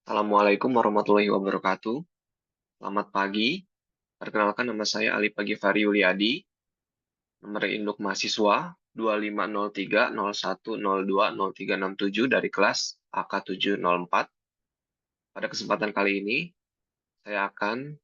Assalamualaikum warahmatullahi wabarakatuh. Selamat pagi. Perkenalkan nama saya Ali Pagi Fari Yuliadi. Nomor induk mahasiswa 250301020367 dari kelas AK704. Pada kesempatan kali ini, saya akan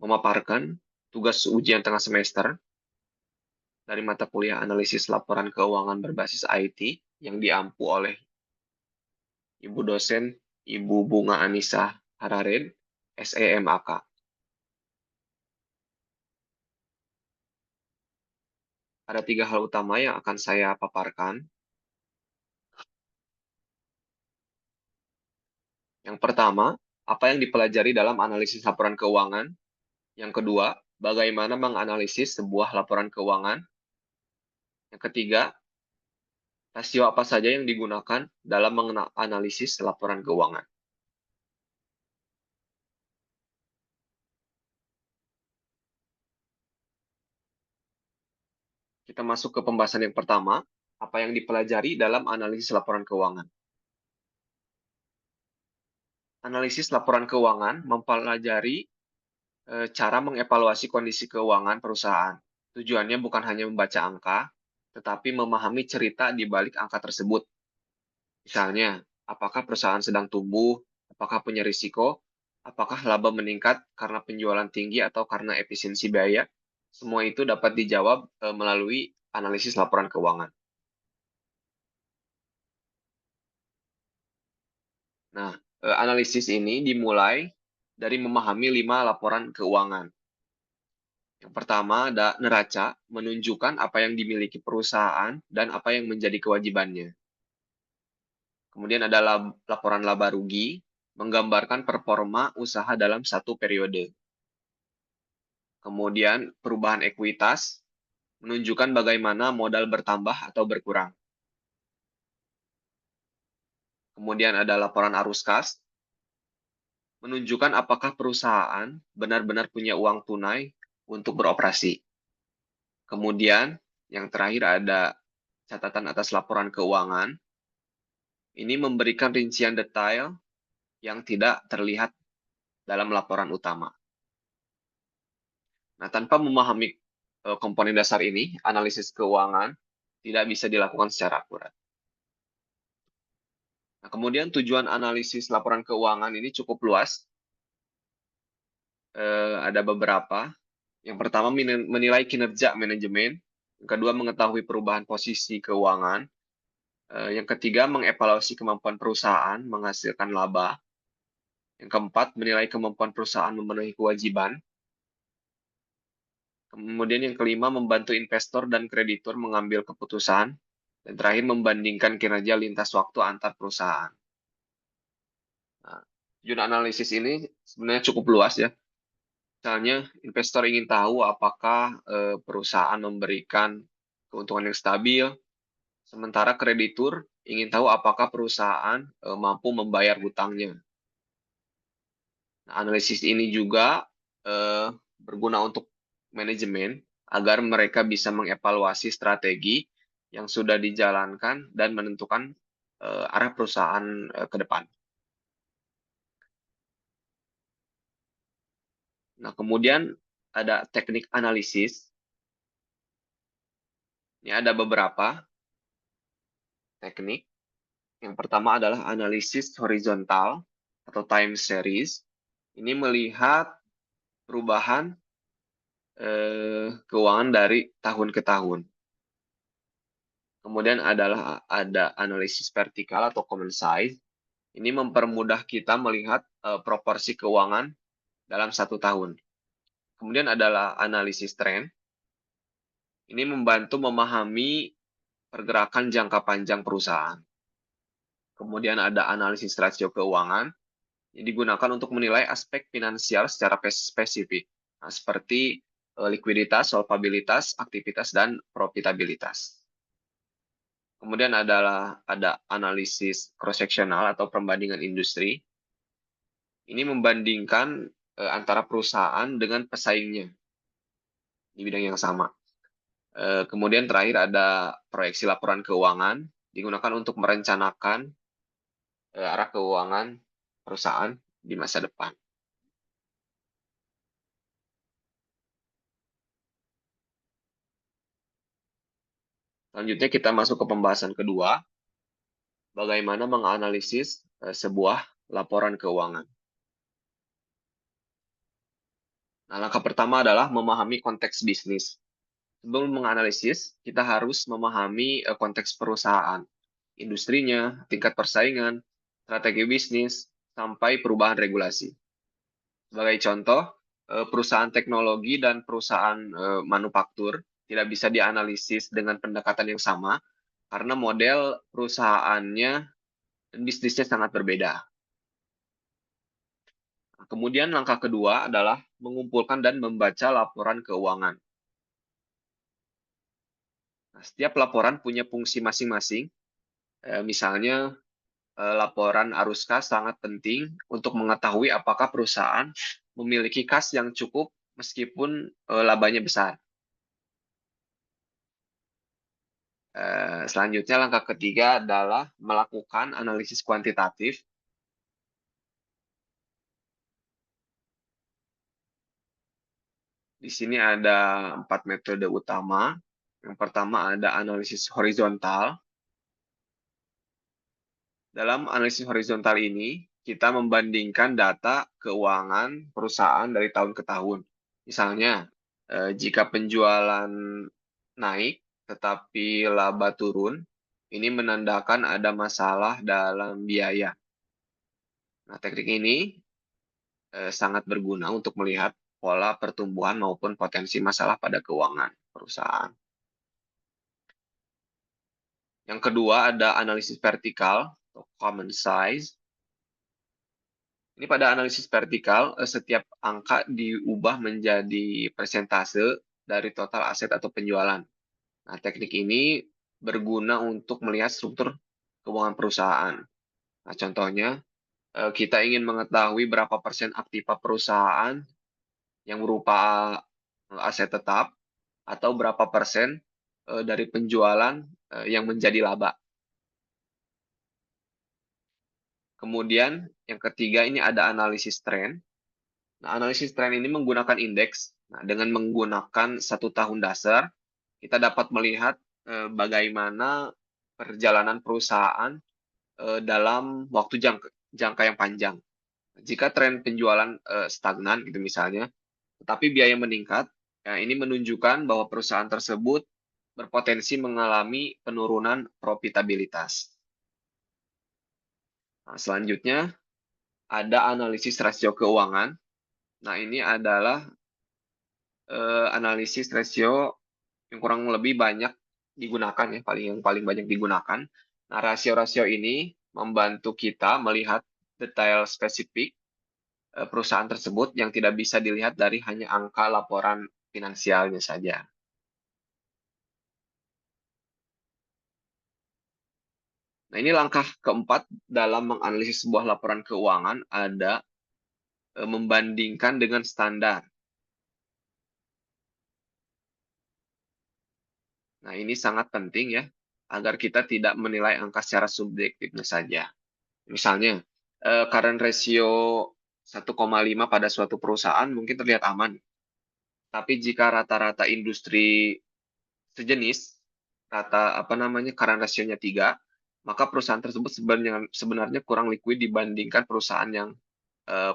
memaparkan tugas ujian tengah semester dari mata kuliah analisis laporan keuangan berbasis IT yang diampu oleh Ibu dosen Ibu Bunga Anissa Hararen, SEMAK. Ada 3 hal utama yang akan saya paparkan. Yang pertama, apa yang dipelajari dalam analisis laporan keuangan. Yang kedua, bagaimana menganalisis sebuah laporan keuangan. Yang ketiga, rasio apa saja yang digunakan dalam menganalisis laporan keuangan. Kita masuk ke pembahasan yang pertama, apa yang dipelajari dalam analisis laporan keuangan. Analisis laporan keuangan mempelajari cara mengevaluasi kondisi keuangan perusahaan. Tujuannya bukan hanya membaca angka, tetapi memahami cerita di balik angka tersebut. Misalnya, apakah perusahaan sedang tumbuh, apakah punya risiko, apakah laba meningkat karena penjualan tinggi atau karena efisiensi biaya. Semua itu dapat dijawab melalui analisis laporan keuangan. Nah, analisis ini dimulai dari memahami 5 laporan keuangan. Yang pertama ada neraca, menunjukkan apa yang dimiliki perusahaan dan apa yang menjadi kewajibannya. Kemudian ada laporan laba rugi, menggambarkan performa usaha dalam satu periode. Kemudian perubahan ekuitas, menunjukkan bagaimana modal bertambah atau berkurang. Kemudian ada laporan arus kas, menunjukkan apakah perusahaan benar-benar punya uang tunai untuk beroperasi. Kemudian yang terakhir ada catatan atas laporan keuangan. Ini memberikan rincian detail yang tidak terlihat dalam laporan utama. Nah, tanpa memahami komponen dasar ini, analisis keuangan tidak bisa dilakukan secara akurat. Nah, kemudian tujuan analisis laporan keuangan ini cukup luas. Ada beberapa. Yang pertama, menilai kinerja manajemen. Yang kedua, mengetahui perubahan posisi keuangan. Yang ketiga, mengevaluasi kemampuan perusahaan menghasilkan laba. Yang keempat, menilai kemampuan perusahaan memenuhi kewajiban. Kemudian yang kelima, membantu investor dan kreditur mengambil keputusan. Dan terakhir, membandingkan kinerja lintas waktu antar perusahaan. Nah, tujuan analisis ini sebenarnya cukup luas ya. Misalnya, investor ingin tahu apakah perusahaan memberikan keuntungan yang stabil, sementara kreditur ingin tahu apakah perusahaan mampu membayar hutangnya. Nah, analisis ini juga berguna untuk manajemen agar mereka bisa mengevaluasi strategi yang sudah dijalankan dan menentukan arah perusahaan ke depan. Nah, kemudian ada teknik analisis. Ini ada beberapa teknik. Yang pertama adalah analisis horizontal atau time series. Ini melihat perubahan keuangan dari tahun ke tahun. Kemudian ada analisis vertikal atau common size. Ini mempermudah kita melihat proporsi keuangan dalam satu tahun. Kemudian adalah analisis tren. Ini membantu memahami pergerakan jangka panjang perusahaan. Kemudian ada analisis rasio keuangan yang digunakan untuk menilai aspek finansial secara spesifik, nah, seperti likuiditas, solvabilitas, aktivitas, dan profitabilitas. Kemudian ada analisis cross-sectional atau perbandingan industri. Ini membandingkan antara perusahaan dengan pesaingnya di bidang yang sama. Kemudian terakhir ada proyeksi laporan keuangan, digunakan untuk merencanakan arah keuangan perusahaan di masa depan. Selanjutnya kita masuk ke pembahasan kedua, bagaimana menganalisis sebuah laporan keuangan. Nah, langkah pertama adalah memahami konteks bisnis. Sebelum menganalisis, kita harus memahami konteks perusahaan, industrinya, tingkat persaingan, strategi bisnis, sampai perubahan regulasi. Sebagai contoh, perusahaan teknologi dan perusahaan manufaktur tidak bisa dianalisis dengan pendekatan yang sama karena model perusahaannya dan bisnisnya sangat berbeda. Kemudian langkah kedua adalah mengumpulkan dan membaca laporan keuangan. Nah, setiap laporan punya fungsi masing-masing. Misalnya, laporan arus kas sangat penting untuk mengetahui apakah perusahaan memiliki kas yang cukup meskipun labanya besar. Selanjutnya langkah ketiga adalah melakukan analisis kuantitatif. Di sini ada 4 metode utama. Yang pertama ada analisis horizontal. Dalam analisis horizontal ini, kita membandingkan data keuangan perusahaan dari tahun ke tahun. Misalnya, jika penjualan naik tetapi laba turun, ini menandakan ada masalah dalam biaya. Nah, teknik ini sangat berguna untuk melihat pola pertumbuhan maupun potensi masalah pada keuangan perusahaan. Yang kedua ada analisis vertikal atau common size. Ini pada analisis vertikal, setiap angka diubah menjadi persentase dari total aset atau penjualan. Nah, teknik ini berguna untuk melihat struktur keuangan perusahaan. Nah, contohnya, kita ingin mengetahui berapa persen aktiva perusahaan yang berupa aset tetap atau berapa persen dari penjualan yang menjadi laba. Kemudian yang ketiga ini ada analisis tren. Nah, analisis tren ini menggunakan indeks. Nah, dengan menggunakan 1 tahun dasar, kita dapat melihat bagaimana perjalanan perusahaan dalam waktu jangka yang panjang. Jika tren penjualan stagnan gitu misalnya, tetapi biaya meningkat, ya ini menunjukkan bahwa perusahaan tersebut berpotensi mengalami penurunan profitabilitas. Nah, selanjutnya ada analisis rasio keuangan. Nah, ini adalah analisis rasio yang kurang lebih banyak digunakan ya, yang paling banyak digunakan. Nah, rasio-rasio ini membantu kita melihat detail spesifik perusahaan tersebut yang tidak bisa dilihat dari hanya angka laporan finansialnya saja. Nah, ini langkah keempat dalam menganalisis sebuah laporan keuangan ada membandingkan dengan standar. Nah, ini sangat penting ya, agar kita tidak menilai angka secara subjektifnya saja. Misalnya, current ratio 1,5 pada suatu perusahaan mungkin terlihat aman, tapi jika rata-rata industri sejenis, current ratio-nya 3, maka perusahaan tersebut sebenarnya kurang likuid dibandingkan perusahaan yang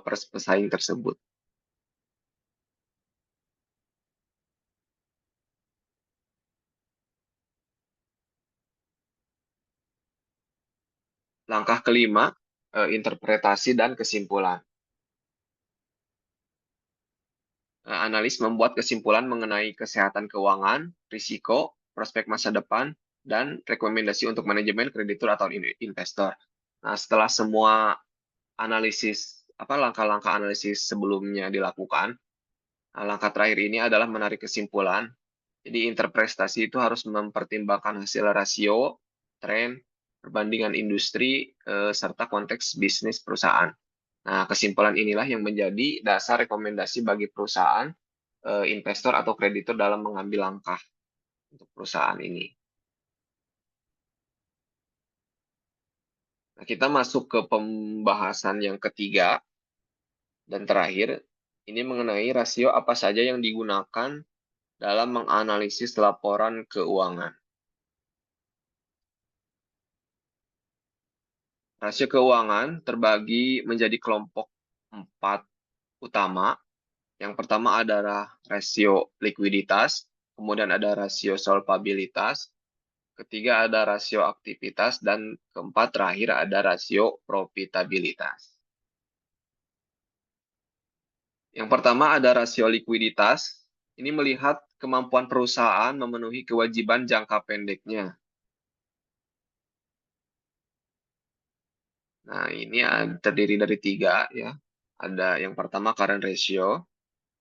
pesaing tersebut. Langkah kelima, interpretasi dan kesimpulan. Analis membuat kesimpulan mengenai kesehatan keuangan, risiko, prospek masa depan, dan rekomendasi untuk manajemen, kreditur, atau investor. Nah, setelah semua langkah-langkah analisis sebelumnya dilakukan, nah, langkah terakhir ini adalah menarik kesimpulan. Jadi interpretasi itu harus mempertimbangkan hasil rasio, tren, perbandingan industri, serta konteks bisnis perusahaan. Nah, kesimpulan inilah yang menjadi dasar rekomendasi bagi perusahaan, investor atau kreditur dalam mengambil langkah untuk perusahaan ini. Nah, kita masuk ke pembahasan yang ketiga dan terakhir, ini mengenai rasio apa saja yang digunakan dalam menganalisis laporan keuangan. Rasio keuangan terbagi menjadi kelompok 4 utama. Yang pertama adalah rasio likuiditas, kemudian ada rasio solvabilitas, ketiga ada rasio aktivitas, dan keempat terakhir ada rasio profitabilitas. Yang pertama ada rasio likuiditas. Ini melihat kemampuan perusahaan memenuhi kewajiban jangka pendeknya. Nah, ini terdiri dari tiga ya. Ada yang pertama current ratio.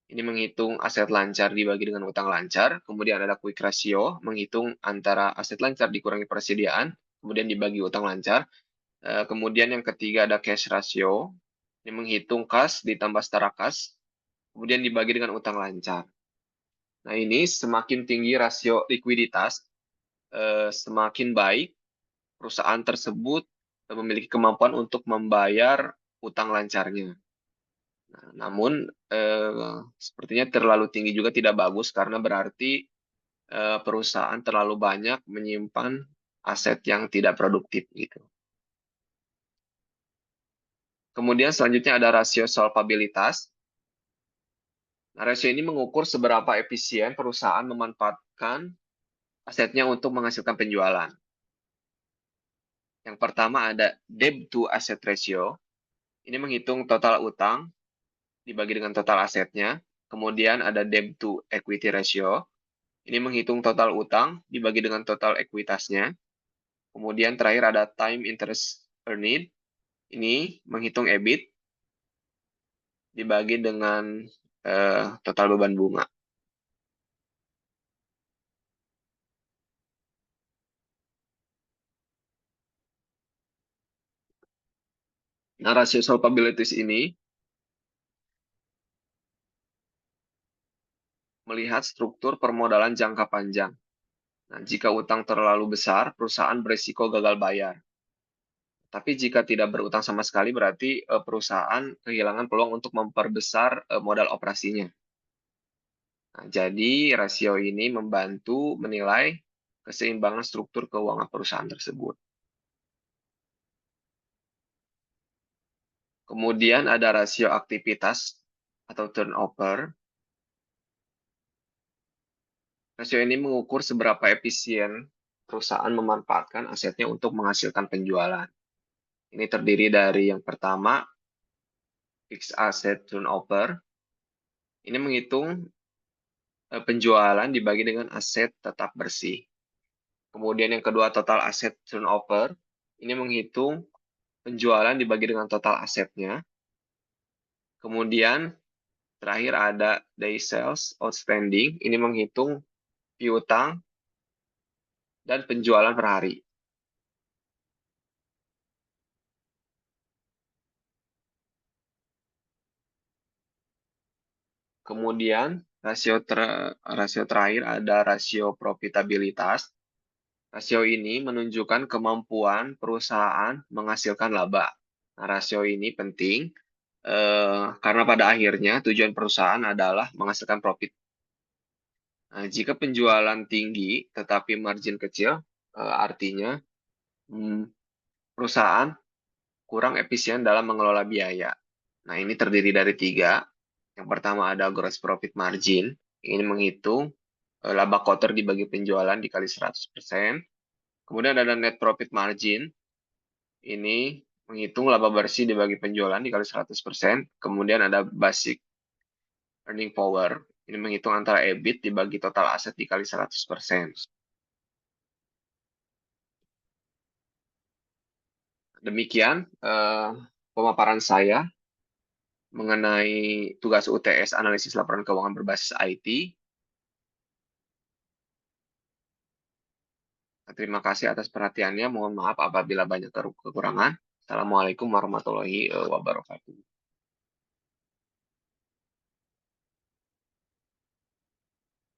Ini menghitung aset lancar dibagi dengan utang lancar. Kemudian ada quick ratio, menghitung antara aset lancar dikurangi persediaan, kemudian dibagi utang lancar. Kemudian yang ketiga ada cash ratio. Ini menghitung kas ditambah setara kas, kemudian dibagi dengan utang lancar. Nah, ini semakin tinggi rasio likuiditas, semakin baik perusahaan tersebut memiliki kemampuan untuk membayar utang lancarnya. Nah, namun sepertinya terlalu tinggi juga tidak bagus karena berarti perusahaan terlalu banyak menyimpan aset yang tidak produktif gitu. Kemudian selanjutnya ada rasio solvabilitas. Nah, rasio ini mengukur seberapa efisien perusahaan memanfaatkan asetnya untuk menghasilkan penjualan. Yang pertama ada debt to asset ratio. Ini menghitung total utang dibagi dengan total asetnya. Kemudian ada debt to equity ratio. Ini menghitung total utang dibagi dengan total ekuitasnya. Kemudian terakhir ada time interest earned. Ini menghitung EBIT dibagi dengan total beban bunga. Nah, rasio solvabilities ini melihat struktur permodalan jangka panjang. Nah, jika utang terlalu besar, perusahaan berisiko gagal bayar. Tapi jika tidak berutang sama sekali, berarti perusahaan kehilangan peluang untuk memperbesar modal operasinya. Nah, jadi rasio ini membantu menilai keseimbangan struktur keuangan perusahaan tersebut. Kemudian ada rasio aktivitas atau turnover. Rasio ini mengukur seberapa efisien perusahaan memanfaatkan asetnya untuk menghasilkan penjualan. Ini terdiri dari yang pertama, fixed asset turnover. Ini menghitung penjualan dibagi dengan aset tetap bersih. Kemudian yang kedua, total asset turnover. Ini menghitung penjualan dibagi dengan total asetnya. Kemudian terakhir ada day sales outstanding. Ini menghitung piutang dan penjualan per hari. Kemudian rasio terakhir ada rasio profitabilitas. Rasio ini menunjukkan kemampuan perusahaan menghasilkan laba. Nah, rasio ini penting karena pada akhirnya tujuan perusahaan adalah menghasilkan profit. Nah, jika penjualan tinggi tetapi margin kecil, artinya perusahaan kurang efisien dalam mengelola biaya. Nah, ini terdiri dari tiga. Yang pertama ada gross profit margin. Ini menghitung laba kotor dibagi penjualan dikali 100%. Kemudian ada net profit margin. Ini menghitung laba bersih dibagi penjualan dikali 100%. Kemudian ada basic earning power. Ini menghitung antara EBIT dibagi total aset dikali 100%. Demikian pemaparan saya mengenai tugas UTS analisis laporan keuangan berbasis IT. Terima kasih atas perhatiannya. Mohon maaf apabila banyak kekurangan. Assalamualaikum warahmatullahi wabarakatuh.